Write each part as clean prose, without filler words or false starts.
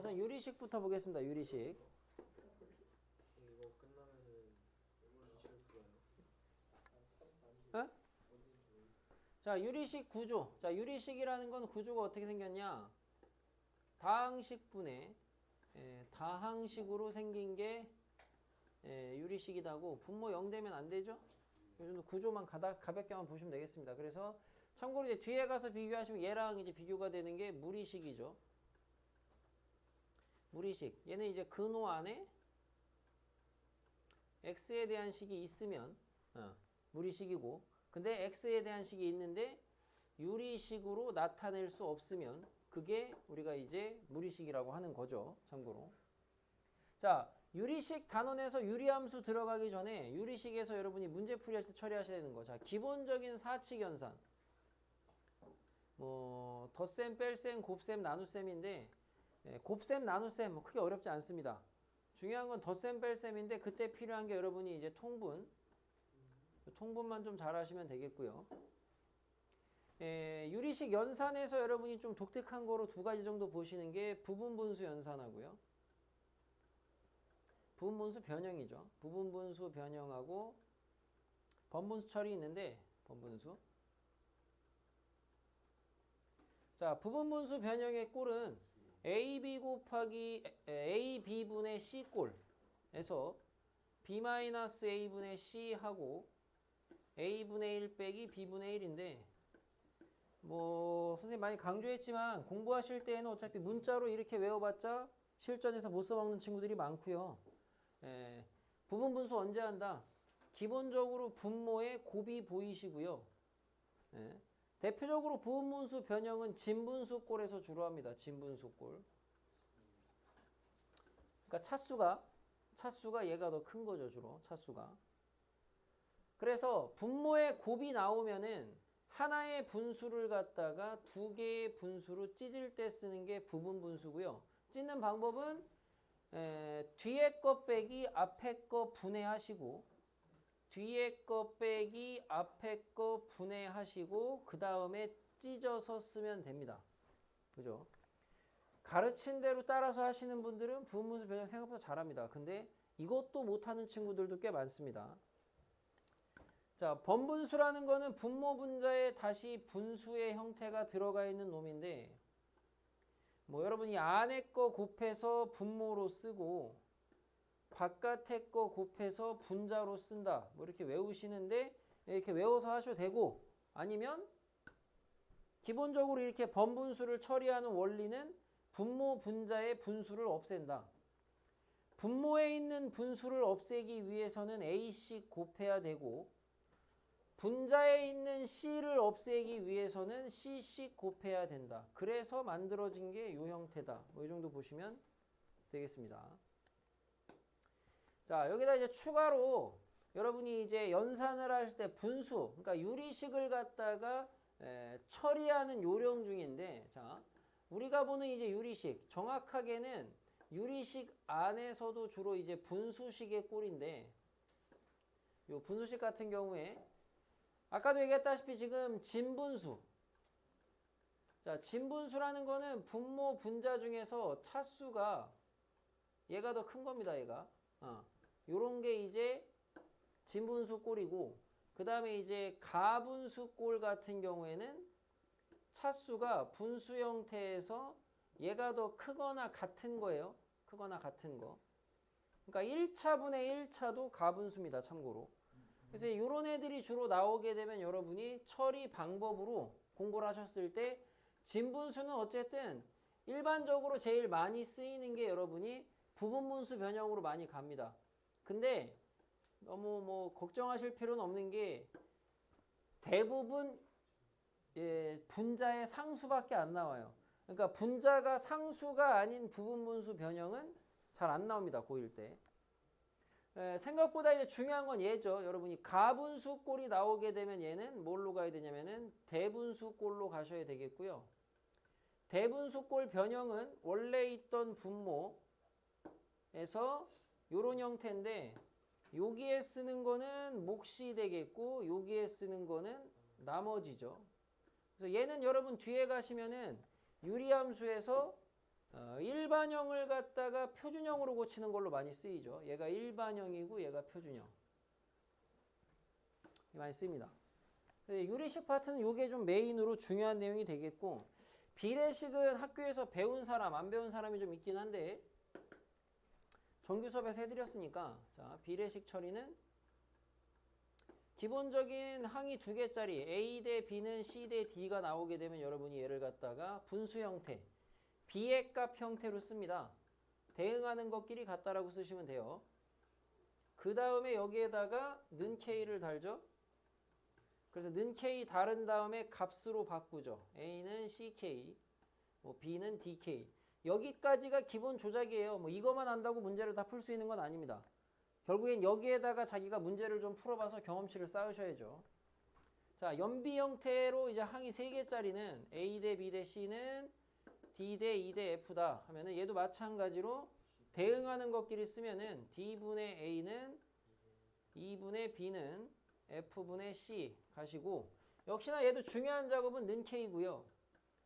우선 유리식부터 보겠습니다. 유리식. 이거 끝나면은 기출 풀어요. 어? 자, 유리식 구조. 자, 유리식이라는 건 구조가 어떻게 생겼냐? 다항식분의 다항식으로 생긴 게 유리식이다고. 분모 0 되면 안 되죠? 이 정도 구조만 가볍게만 보시면 되겠습니다. 그래서 참고로 이제 뒤에 가서 비교하시면 얘랑 이제 비교가 되는 게 무리식이죠. 무리식. 얘는 이제 근호 안에 x에 대한 식이 있으면 무리식이고, 근데 x에 대한 식이 있는데 유리식으로 나타낼 수 없으면 그게 우리가 이제 무리식이라고 하는 거죠. 참고로. 자, 유리식 단원에서 유리함수 들어가기 전에 유리식에서 여러분이 문제풀이 할 때 처리하셔야 되는 거. 자, 기본적인 사칙 연산. 뭐 덧셈, 뺄셈, 곱셈, 나눗셈인데 곱셈, 나눗셈 뭐 크게 어렵지 않습니다. 중요한 건 덧셈, 뺄셈인데 그때 필요한 게 여러분이 이제 통분만 좀 잘 하시면 되겠고요. 유리식 연산에서 여러분이 좀 독특한 거로 두 가지 정도 보시는 게 부분분수 연산하고요. 부분분수 변형이죠. 부분분수 변형하고 번분수 처리 있는데 번분수. 자, 부분분수 변형의 꼴은 AB 곱하기 AB분의 C꼴에서 B-A분의 C하고 A분의 1 빼기 B분의 1인데 뭐 선생님 많이 강조했지만 공부하실 때에는 어차피 문자로 이렇게 외워봤자 실전에서 못 써먹는 친구들이 많고요. 부분분수 언제 한다? 기본적으로 분모의 곱이 보이시고요. 대표적으로 부분분수 변형은 진분수꼴에서 주로 합니다. 진분수꼴. 그러니까 차수가 얘가 더 큰 거죠. 주로 차수가. 그래서 분모의 곱이 나오면은 하나의 분수를 갖다가 두 개의 분수로 찢을 때 쓰는 게 부분분수고요. 찢는 방법은 뒤에 거 빼기 앞에 거 분해하시고 뒤에 거 빼기 앞에 거 분해하시고 그 다음에 찢어서 쓰면 됩니다. 그죠? 가르친 대로 따라서 하시는 분들은 부분분수 변형 생각보다 잘합니다. 근데 이것도 못하는 친구들도 꽤 많습니다. 자, 번분수라는 거는 분모 분자에 다시 분수의 형태가 들어가 있는 놈인데 뭐 여러분이 안에 거 곱해서 분모로 쓰고 바깥에 거 곱해서 분자로 쓴다. 뭐 이렇게 외우시는데 이렇게 외워서 하셔도 되고 아니면 기본적으로 이렇게 번분수를 처리하는 원리는 분모 분자의 분수를 없앤다. 분모에 있는 분수를 없애기 위해서는 A씩 곱해야 되고 분자에 있는 C를 없애기 위해서는 C씩 곱해야 된다. 그래서 만들어진 게 이 형태다. 뭐 이 정도 보시면 되겠습니다. 자, 여기다 이제 추가로 여러분이 이제 연산을 할 때 분수, 그러니까 유리식을 갖다가 처리하는 요령 중인데, 자, 우리가 보는 이제 유리식, 정확하게는 유리식 안에서도 주로 이제 분수식의 꼴인데, 요 분수식 같은 경우에 아까도 얘기했다시피 지금 진분수. 자, 진분수라는 거는 분모 분자 중에서 차수가 얘가 더 큰 겁니다. 얘가. 요런 게 이제 진분수 꼴이고 그 다음에 이제 가분수 꼴 같은 경우에는 차수가 분수 형태에서 얘가 더 크거나 같은 거예요. 크거나 같은 거. 그러니까 1차분의 1차도 가분수입니다. 참고로. 그래서 이런 애들이 주로 나오게 되면 여러분이 처리 방법으로 공부를 하셨을 때 진분수는 어쨌든 일반적으로 제일 많이 쓰이는 게 여러분이 부분분수 변형으로 많이 갑니다. 근데 너무 뭐 걱정하실 필요는 없는 게 대부분 분자의 상수밖에 안 나와요. 그러니까 분자가 상수가 아닌 부분분수 변형은 잘 안 나옵니다. 고1 때. 생각보다 이제 중요한 건 얘죠. 여러분이 가분수 꼴이 나오게 되면 얘는 뭘로 가야 되냐면은 대분수 꼴로 가셔야 되겠고요. 대분수 꼴 변형은 원래 있던 분모에서 요런 형태인데 여기에 쓰는 거는 몫이 되겠고 여기에 쓰는 거는 나머지죠. 그래서 얘는 여러분 뒤에 가시면은 유리함수에서 일반형을 갖다가 표준형으로 고치는 걸로 많이 쓰이죠. 얘가 일반형이고 얘가 표준형. 많이 씁니다. 유리식 파트는 이게 좀 메인으로 중요한 내용이 되겠고, 비례식은 학교에서 배운 사람, 안 배운 사람이 좀 있긴 한데, 정규 수업에서 해드렸으니까, 자, 비례식 처리는 기본적인 항이 2개짜리 A 대 B는 C 대 D가 나오게 되면 여러분이 얘를 갖다가 분수 형태, B의 값 형태로 씁니다. 대응하는 것끼리 같다라고 쓰시면 돼요. 그 다음에 여기에다가 는 K를 달죠. 그래서 는 K 다른 다음에 값으로 바꾸죠. A는 CK, 뭐 B는 DK. 여기까지가 기본 조작이에요. 뭐 이거만 안다고 문제를 다 풀 수 있는 건 아닙니다. 결국엔 여기에다가 자기가 문제를 좀 풀어봐서 경험치를 쌓으셔야죠. 자, 연비 형태로 이제 항이 3개짜리는 A 대 B 대 C는 D 대 E 대 F다 하면은 얘도 마찬가지로 대응하는 것끼리 쓰면은 D분의 A는 2분의 B는 F분의 C 가시고, 역시나 얘도 중요한 작업은 는 K고요.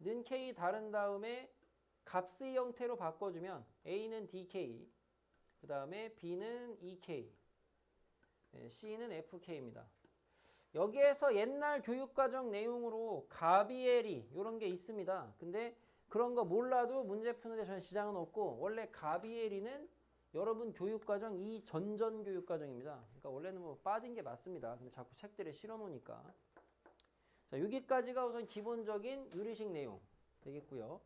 는 K 다른 다음에 값의 형태로 바꿔주면 A는 DK, 그 다음에 B는 EK, C는 FK입니다. 여기에서 옛날 교육과정 내용으로 가비엘이 이런 게 있습니다. 근데 그런 거 몰라도 문제 푸는데 저는 지장은 없고, 원래 가비엘이는 여러분 교육과정 이 전전 교육과정입니다. 그러니까 원래는 뭐 빠진 게 맞습니다. 근데 자꾸 책들에 실어 놓으니까. 자, 여기까지가 우선 기본적인 유리식 내용 되겠고요.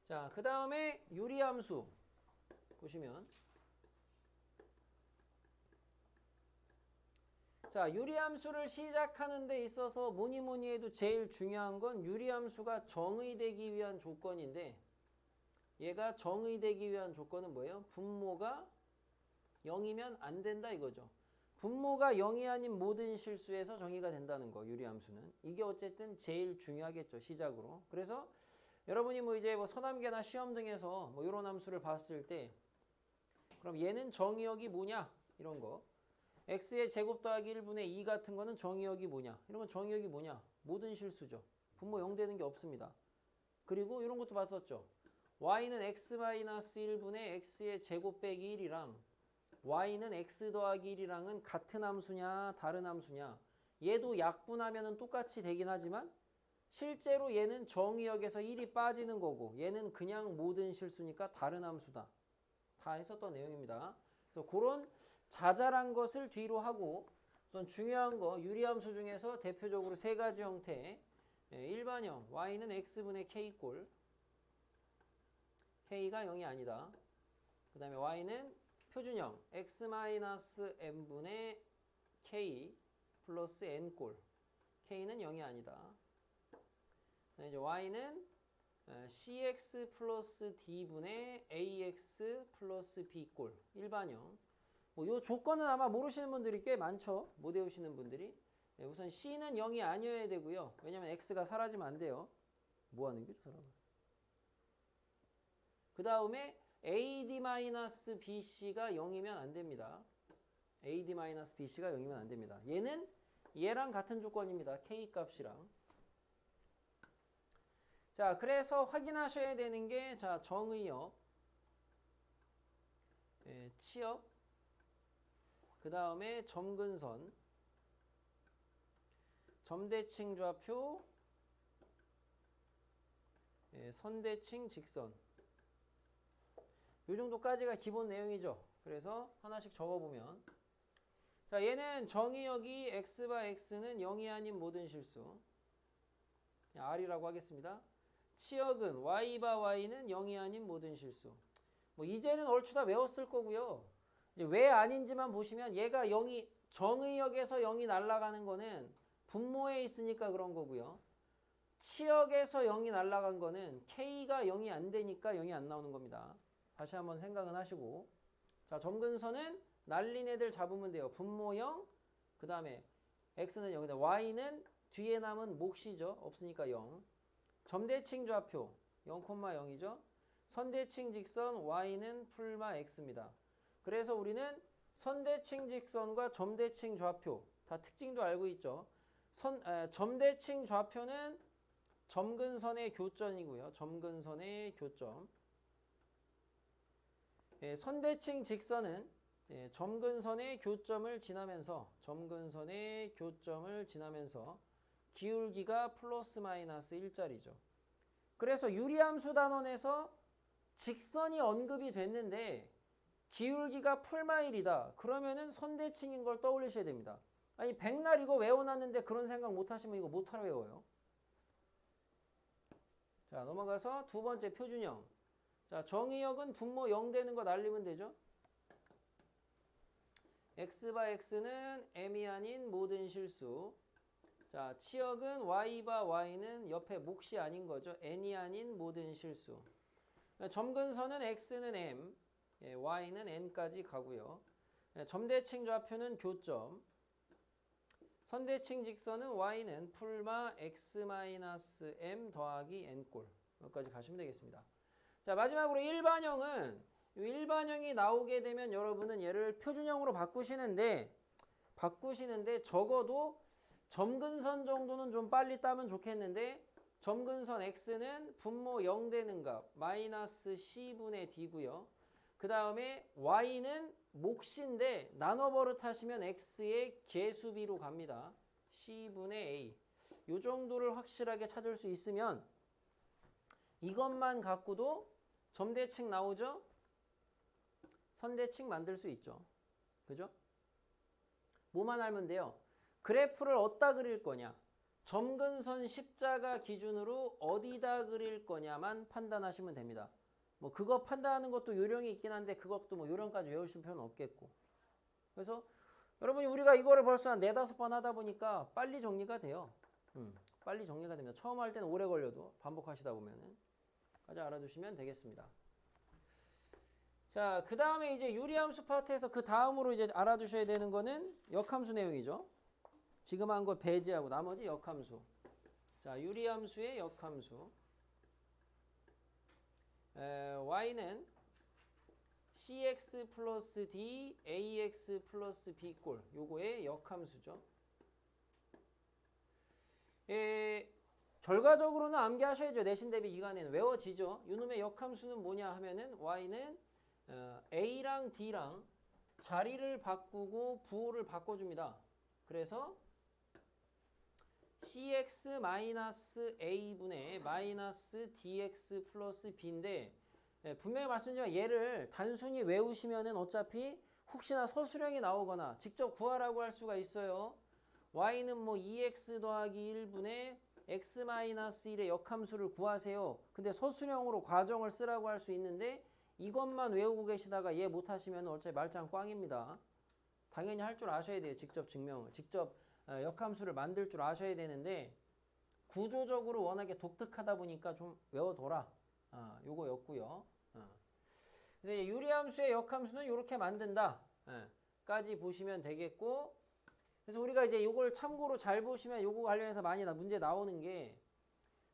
자, 그 다음에 유리함수 보시면, 자, 유리함수를 시작하는 데 있어서 뭐니 뭐니 해도 제일 중요한 건 유리함수가 정의되기 위한 조건인데, 얘가 정의되기 위한 조건은 뭐예요? 분모가 0이면 안 된다 이거죠. 분모가 0이 아닌 모든 실수에서 정의가 된다는 거, 유리함수는. 이게 어쨌든 제일 중요하겠죠, 시작으로. 그래서 여러분이 뭐 이제 뭐 서남계나 시험 등에서 뭐 이런 함수를 봤을 때, 그럼 얘는 정의역이 뭐냐? 이런 거. x의 제곱 더하기 1분의 2 같은 거는 정의역이 뭐냐? 이런 건 정의역이 뭐냐? 모든 실수죠. 분모 0 되는 게 없습니다. 그리고 이런 것도 봤었죠. y는 x-1분의 x의 제곱 빼기 1이랑 y는 x 더하기 1이랑은 같은 함수냐 다른 함수냐. 얘도 약분하면 똑같이 되긴 하지만 실제로 얘는 정의역에서 1이 빠지는 거고 얘는 그냥 모든 실수니까 다른 함수다. 다 했었던 내용입니다. 그래서 그런 자잘한 것을 뒤로 하고 우선 중요한 거 유리함수 중에서 대표적으로 3가지 형태. 일반형 y는 x분의 k꼴, k가 0이 아니다. 그 다음에 y는 표준형 x-n분의 k 플러스 n꼴, k는 0이 아니다. 이제 y는 cx 플러스 d분의 ax 플러스 b꼴, 일반형. 뭐 요 조건은 아마 모르시는 분들이 꽤 많죠. 못 외우시는 분들이. 우선 c는 0이 아니어야 되고요. 왜냐면 x가 사라지면 안 돼요. 뭐 하는 거죠, 사람은? 그 다음에 AD-BC가 0이면 안 됩니다. AD-BC가 0이면 안 됩니다. 얘는 얘랑 같은 조건입니다. K 값이랑. 자, 그래서 확인하셔야 되는 게, 자, 정의역, 치역, 그 다음에 점근선, 점대칭 좌표, 선대칭 직선. 이 정도까지가 기본 내용이죠. 그래서 하나씩 적어보면, 자, 얘는 정의역이 x/x는 0이 아닌 모든 실수, 그냥 r이라고 하겠습니다. 치역은 y/y는 0이 아닌 모든 실수. 뭐 이제는 얼추 다 외웠을 거고요. 이제 왜 아닌지만 보시면 얘가 0이 정의역에서 0이 날아가는 거는 분모에 있으니까 그런 거고요. 치역에서 0이 날아간 거는 k가 0이 안 되니까 0이 안 나오는 겁니다. 다시 한번 생각은 하시고. 자, 점근선은 날린 애들 잡으면 돼요. 분모 0, 그 다음에 x는 0이다. y는 뒤에 남은 몫이죠. 없으니까 0. 점대칭 좌표 0,0이죠. 선대칭 직선 y는 풀마 x입니다. 그래서 우리는 선대칭 직선과 점대칭 좌표 다 특징도 알고 있죠. 점대칭 좌표는 점근선의 교점이고요. 점근선의 교점. 예, 선대칭 직선은 예, 점근선의 교점을 지나면서 기울기가 플러스 마이너스 1짜리죠. 그래서 유리함수 단원에서 직선이 언급이 됐는데 기울기가 풀마일이다. 그러면은 선대칭인 걸 떠올리셔야 됩니다. 아니 백날 이거 외워놨는데 그런 생각 못 하시면 이거 못하러 외워요. 자, 넘어가서 두 번째 표준형. 자, 정의역은 분모 0 되는 거 날리면 되죠. x바 x는 m이 아닌 모든 실수. 자, 치역은 y바 y는 옆에 몫이 아닌 거죠. n이 아닌 모든 실수. 점근선은 x는 m, y는 n까지 가고요. 점대칭 좌표는 교점. 선대칭 직선은 y는 풀마 x-m 더하기 n꼴. 여기까지 가시면 되겠습니다. 자, 마지막으로 일반형은 일반형이 나오게 되면 여러분은 얘를 표준형으로 바꾸시는데 적어도 점근선 정도는 좀 빨리 따면 좋겠는데 점근선 x는 분모 0 되는 값 마이너스 c분의 d고요. 그 다음에 y는 몫인데 나눠버릇 하시면 x의 개수비로 갑니다. c분의 a. 요 정도를 확실하게 찾을 수 있으면 이것만 갖고도 점대칭 나오죠? 선대칭 만들 수 있죠. 그죠? 뭐만 알면 돼요? 그래프를 어디다 그릴 거냐? 점근선 십자가 기준으로 어디다 그릴 거냐만 판단하시면 됩니다. 뭐 그거 판단하는 것도 요령이 있긴 한데 그것도 뭐 요령까지 외우실 필요는 없겠고. 그래서 여러분이 우리가 이거를 벌써 한 4-5번 하다 보니까 빨리 정리가 돼요. 빨리 정리가 됩니다. 처음 할 때는 오래 걸려도 반복하시다 보면은 까지 알아두시면 되겠습니다. 자, 그 다음에 이제 유리함수 파트에서 그 다음으로 이제 알아두셔야 되는 거는 역함수 내용이죠. 지금 한 거 배제하고 나머지 역함수. 자, 유리함수의 역함수. y는 cx 플러스 d ax 플러스 b꼴. 요거의 역함수죠. 결과적으로는 암기하셔야죠. 내신 대비 기간에는 외워지죠. 이놈의 역함수는 뭐냐 하면은 y는 a랑 d랑 자리를 바꾸고 부호를 바꿔줍니다. 그래서 cx-a분의 마이너스 dx 플러스 b인데 분명히 말씀드리지만 얘를 단순히 외우시면은 어차피 혹시나 서술형이 나오거나 직접 구하라고 할 수가 있어요. y는 뭐 2x 더하기 1분의 x-1의 역함수를 구하세요. 근데 서술형으로 과정을 쓰라고 할 수 있는데 이것만 외우고 계시다가 얘 못하시면 어차피 말짱 꽝입니다. 당연히 할 줄 아셔야 돼요. 직접 증명을. 직접 역함수를 만들 줄 아셔야 되는데 구조적으로 워낙에 독특하다 보니까 좀 외워둬라. 요거였고요. 그래서 유리함수의 역함수는 이렇게 만든다. 까지 보시면 되겠고, 그래서 우리가 이제 요걸 참고로 잘 보시면 요거 관련해서 많이 문제 나오는 게,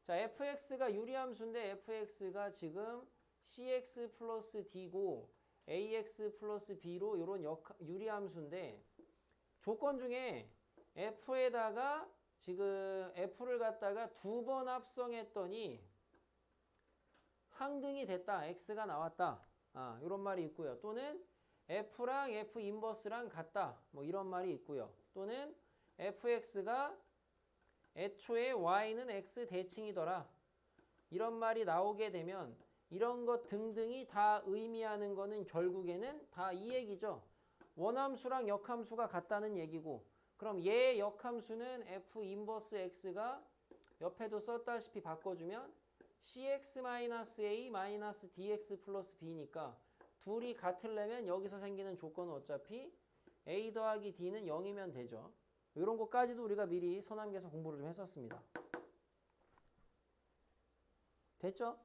자, fx가 유리함수인데 fx가 지금 cx 플러스 d고 ax 플러스 b로 요런 유리함수인데 조건 중에 f에다가 지금 f를 갖다가 2번 합성했더니 항등이 됐다. x가 나왔다. 이런 말이 있고요. 또는 f랑 f 인버스랑 같다. 뭐 이런 말이 있고요. 또는 fx가 애초에 y는 x 대칭이더라. 이런 말이 나오게 되면 이런 것 등등이 다 의미하는 거는 결국에는 다 이 얘기죠. 원함수랑 역함수가 같다는 얘기고, 그럼 얘 역함수는 f 인버스 x가 옆에도 썼다시피 바꿔주면 cx-a dx 플러스 b니까 둘이 같으려면 여기서 생기는 조건은 어차피 a 더하기 d는 0이면 되죠. 이런 것까지도 우리가 미리 서남계에서 공부를 좀 했었습니다. 됐죠?